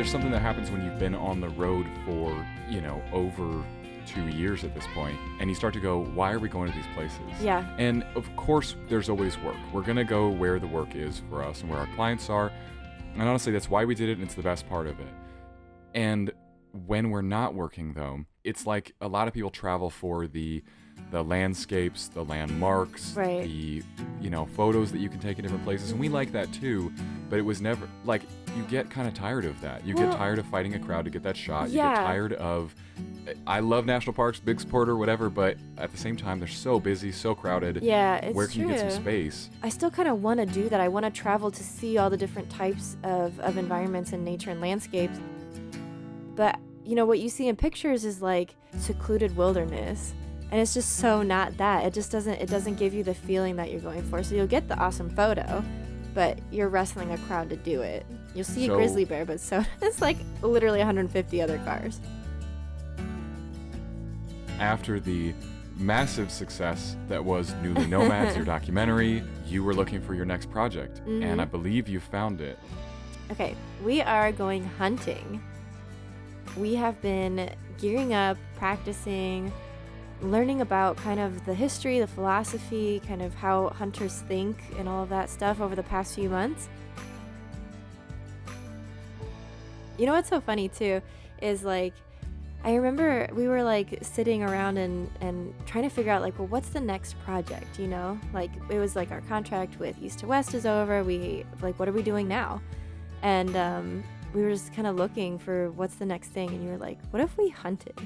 there's something that happens when you've been on the road for, over 2 years at this point, and you start to go, why are we going to these places? Yeah. And of course, there's always work. We're going to go where the work is for us and where our clients are. And honestly, that's why we did it, and it's the best part of it. And when we're not working, though, it's like a lot of people travel for the landscapes, the landmarks, right. the photos that you can take in different places, and we like that too. But it was never like, you get kind of tired of that. You get tired of fighting a crowd to get that shot. Yeah. You get tired of. I love national parks, big supporter, whatever, but at the same time, they're so busy, so crowded. Yeah, it's Where can true. you get some space? I still kind of want to do that. I want to travel to see all the different types of environments and nature and landscapes. But what you see in pictures is like secluded wilderness. And it's just so not that. It doesn't give you the feeling that you're going for. So you'll get the awesome photo, but you're wrestling a crowd to do it. You'll see a grizzly bear, but so it's like literally 150 other cars. After the massive success that was Newly Nomads, your documentary, you were looking for your next project, and I believe you found it. Okay, we are going hunting. We have been gearing up, practicing, learning about kind of the history, the philosophy, kind of how hunters think and all of that stuff over the past few months. You know what's so funny too is like, I remember we were like sitting around and trying to figure out like, well, what's the next project, Like it was like our contract with East to West is over. We like, what are we doing now? And we were just kind of looking for what's the next thing. And you were like, what if we hunted?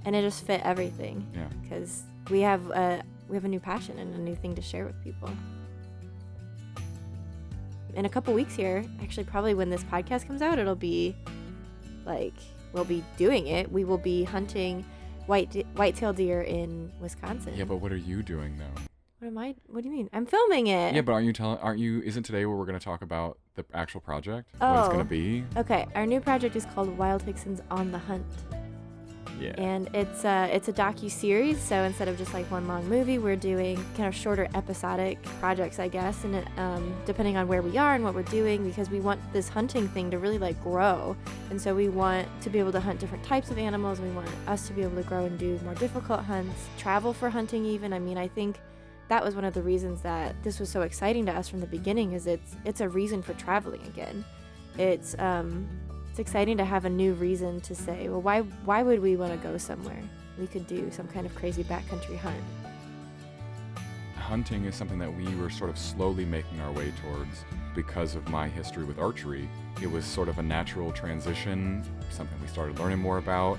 And it just fit everything. Yeah. Because we have a new passion and a new thing to share with people. In a couple weeks here, actually probably when this podcast comes out, it'll be like, we'll be doing it. We will be hunting whitetail deer in Wisconsin. Yeah, but what are you doing though? What do you mean? I'm filming it. Yeah, but isn't today where we're going to talk about the actual project? What it's going to be? Okay, our new project is called Wild Hixsons on the Hunt. Yeah. And it's a docu-series, so instead of just like one long movie, we're doing kind of shorter episodic projects, I guess, and depending on where we are and what we're doing, because we want this hunting thing to really like grow. And so we want to be able to hunt different types of animals. We want us to be able to grow and do more difficult hunts, travel for hunting even. I mean, I think that was one of the reasons that this was so exciting to us from the beginning, is it's a reason for traveling again. It's exciting to have a new reason to say, well, why would we want to go somewhere? We could do some kind of crazy backcountry hunt. Hunting is something that we were sort of slowly making our way towards because of my history with archery. It was sort of a natural transition, something we started learning more about.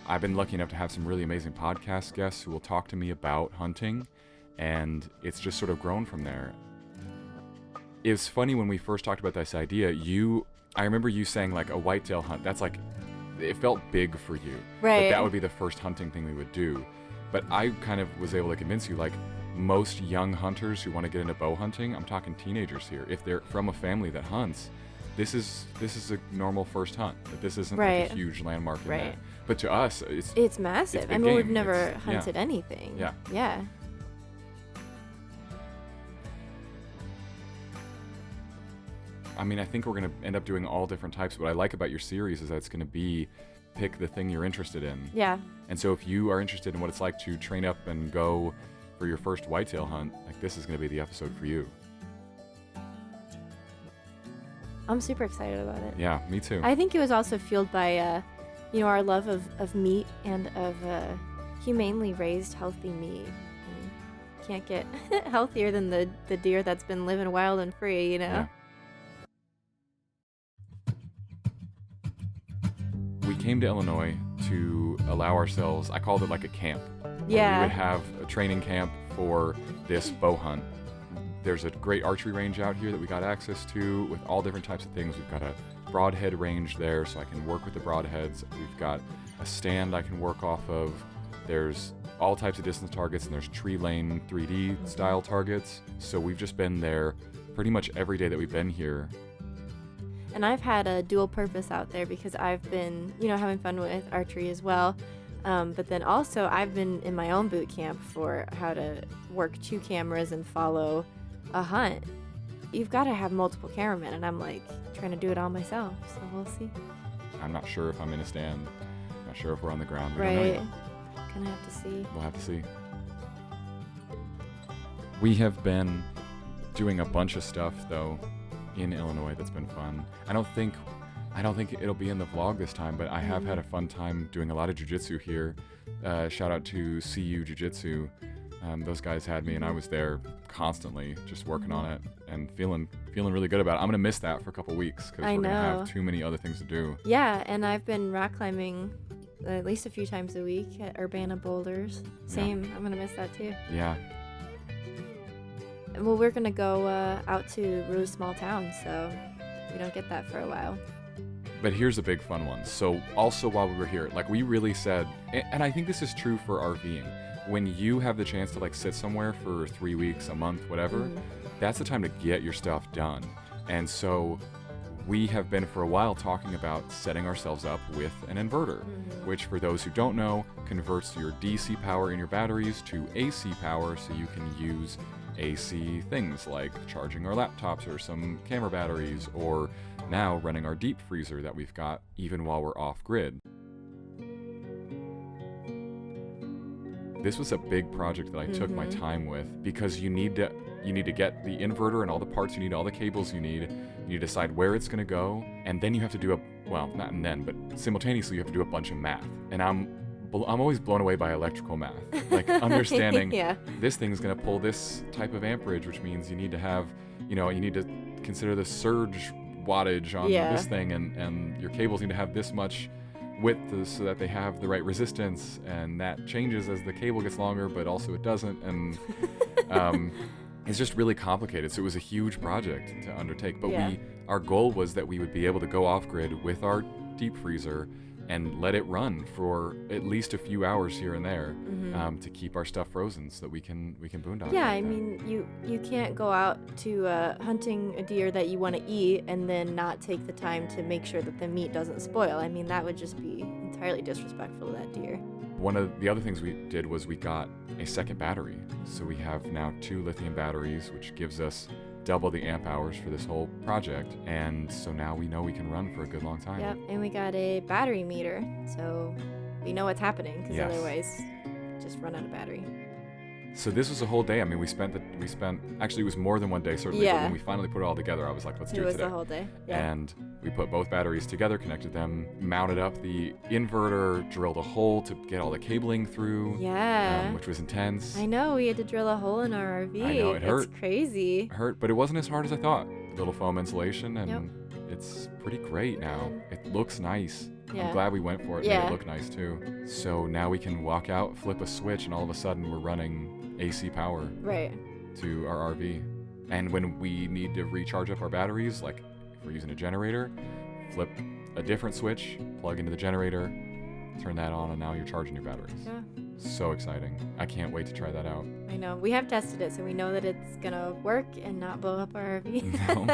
I've been lucky enough to have some really amazing podcast guests who will talk to me about hunting, and it's just sort of grown from there. It's funny, when we first talked about this idea, I remember you saying like a whitetail hunt. That's like, it felt big for you. Right. That would be the first hunting thing we would do. But I kind of was able to convince you, like most young hunters who want to get into bow hunting, I'm talking teenagers here, if they're from a family that hunts, this is a normal first hunt. This isn't like a huge landmark in that. But to us, it's massive. It's I mean, we've never hunted anything. Yeah. Yeah. I mean, I think we're going to end up doing all different types. What I like about your series is that it's going to be pick the thing you're interested in. Yeah. And so if you are interested in what it's like to train up and go for your first whitetail hunt, like this is going to be the episode for you. I'm super excited about it. Yeah, me too. I think it was also fueled by, our love of meat and of humanely raised healthy meat. Can't get healthier than the deer that's been living wild and free, Yeah. We came to Illinois to allow ourselves, I called it like a camp. Yeah. We would have a training camp for this bow hunt. There's a great archery range out here that we got access to with all different types of things. We've got a broadhead range there, so I can work with the broadheads. We've got a stand I can work off of. There's all types of distance targets, and there's tree lane 3D style targets. So we've just been there pretty much every day that we've been here. And I've had a dual purpose out there because I've been, having fun with archery as well. But then also I've been in my own boot camp for how to work 2 cameras and follow a hunt. You've got to have multiple cameramen, and I'm like trying to do it all myself, so we'll see. I'm not sure if I'm in a stand. Not sure if we're on the ground. We don't know Right. yet. Gonna have to see. We'll have to see. We have been doing a bunch of stuff though in Illinois that's been fun. I don't think it'll be in the vlog this time, but I have had a fun time doing a lot of jiu-jitsu here. Shout out to CU Jiu-Jitsu. Those guys had me, and I was there constantly, just working on it and feeling really good about it. I'm gonna miss that for a couple weeks because I we're gonna know. have too many other things to do. Yeah, and I've been rock climbing at least a few times a week at Urbana Boulders. Same. I'm gonna miss that too. Yeah. Well, we're gonna go out to a really small town, so we don't get that for a while. But here's a big fun one. So also while we were here, like we really said, and I think this is true for RVing, when you have the chance to like sit somewhere for 3 weeks, a month, whatever, that's the time to get your stuff done. And so we have been for a while talking about setting ourselves up with an inverter, which for those who don't know, converts your DC power in your batteries to AC power so you can use AC things like charging our laptops or some camera batteries, or now running our deep freezer that we've got even while we're off grid. This was a big project that I took my time with because you need to get the inverter and all the parts you need, all the cables you need. You need to decide where it's going to go, and then you have to do not and then, but simultaneously you have to do a bunch of math. And I'm always blown away by electrical math, like understanding this thing's going to pull this type of amperage, which means you need to have, you need to consider the surge wattage on this thing, and your cables need to have this much width so that they have the right resistance, and that changes as the cable gets longer, but also it doesn't, and it's just really complicated. So it was a huge project to undertake, but our goal was that we would be able to go off grid with our deep freezer and let it run for at least a few hours here and there to keep our stuff frozen so that we can boondock. Yeah, I mean, you can't go out to hunting a deer that you want to eat and then not take the time to make sure that the meat doesn't spoil. I mean, that would just be entirely disrespectful to that deer. One of the other things we did was we got a second battery. So we have now 2 lithium batteries, which gives us double the amp hours for this whole project, and so now we know we can run for a good long time. Yep, and we got a battery meter, so we know what's happening, because otherwise just run out of battery. So this was a whole day. I mean, we spent actually it was more than one day certainly, but when we finally put it all together, I was like, let's do it today. It was the whole day. And we put both batteries together, connected them, mounted up the inverter, drilled a hole to get all the cabling through, which was intense. I know, we had to drill a hole in our RV. I know, it hurt. It's crazy. It hurt, but it wasn't as hard as I thought. Little foam insulation, and it's pretty great now. It looks nice. I'm glad we went for it. Made it look nice too. So now we can walk out, flip a switch, and all of a sudden we're running AC power to our RV. And when we need to recharge up our batteries, like if we're using a generator, flip a different switch, plug into the generator, turn that on, and now you're charging your batteries. Yeah. So exciting. I can't wait to try that out. I know. We have tested it, so we know that it's going to work and not blow up our RV. No.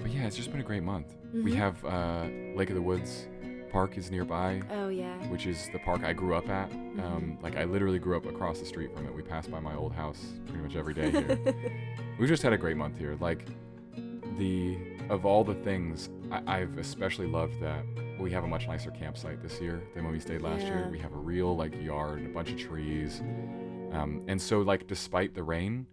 But yeah, it's just been a great month. We have Lake of the Woods Park is nearby. Oh, yeah. Which is the park I grew up at. Like I literally grew up across the street from it. We passed by my old house pretty much every day here. We've just had a great month here. Like of all the things, I've especially loved that we have a much nicer campsite this year than when we stayed last year. We have a real yard and a bunch of trees. And so despite the rain,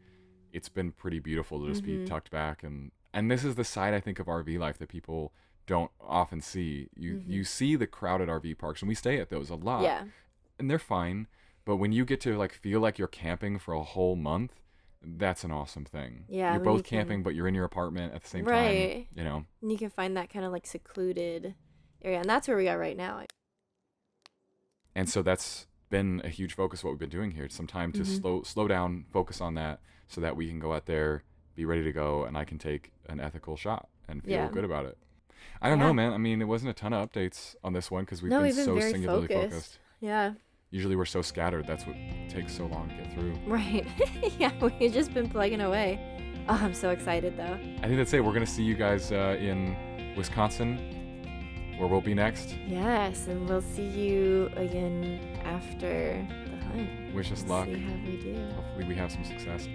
it's been pretty beautiful to just be tucked back, and this is the side I think of RV life that people don't often see. You see the crowded RV parks, and we stay at those a lot. Yeah. And they're fine, but when you get to feel like you're camping for a whole month, that's an awesome thing. Yeah. You're both camping, but you're in your apartment at the same time. You know. And you can find that kind of secluded area, and that's where we are right now. And so that's been a huge focus of what we've been doing here. Some time to slow down, focus on that, so that we can go out there, be ready to go, and I can take an ethical shot and feel good about it. I don't know, man. I mean, it wasn't a ton of updates on this one because we've been so singularly focused. Yeah. Usually we're so scattered. That's what takes so long to get through. Right. Yeah, we've just been plugging away. Oh, I'm so excited, though. I think that's it. We're going to see you guys in Wisconsin, where we'll be next. Yes, and we'll see you again after the hunt. Wish us luck. See how we do. Hopefully we have some success.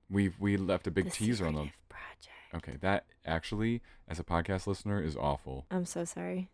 We left a big The teaser on the. secretive project. Okay, that actually, as a podcast listener, is awful. I'm so sorry.